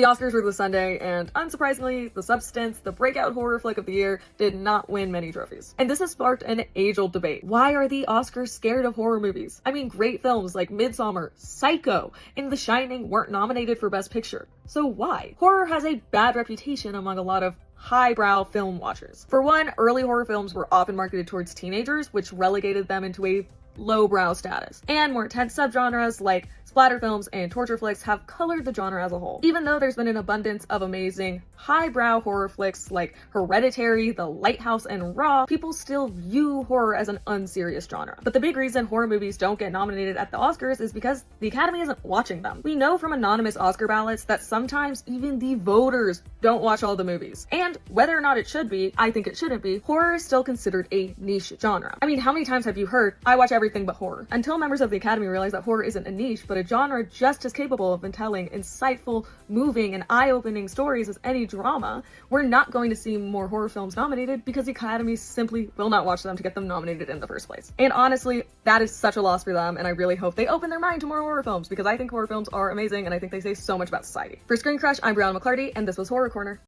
The Oscars were this Sunday, and unsurprisingly, The Substance, the breakout horror flick of the year, did not win many trophies. And this has sparked an age-old debate. Why are the Oscars scared of horror movies? I mean, great films like Midsommar, Psycho, and The Shining weren't nominated for Best Picture. So why? Horror has a bad reputation among a lot of highbrow film watchers. For one, early horror films were often marketed towards teenagers, which relegated them into a lowbrow status. And more intense subgenres like splatter films and torture flicks have colored the genre as a whole. Even though there's been an abundance of amazing highbrow horror flicks like Hereditary, The Lighthouse, and Raw, people still view horror as an unserious genre. But the big reason horror movies don't get nominated at the Oscars is because the Academy isn't watching them. We know from anonymous Oscar ballots that sometimes even the voters don't watch all the movies. And whether or not it should be, I think it shouldn't be, horror is still considered a niche genre. I mean, how many times have you heard, I watch everything but horror? Until members of the Academy realize that horror isn't a niche, but a genre just as capable of telling insightful, moving, and eye-opening stories as any drama, we're not going to see more horror films nominated because the Academy simply will not watch them to get them nominated in the first place. And honestly, that is such a loss for them, and I really hope they open their mind to more horror films because I think horror films are amazing and I think they say so much about society. For Screen Crush, I'm Brianna McClarty, and this was Horror Corner.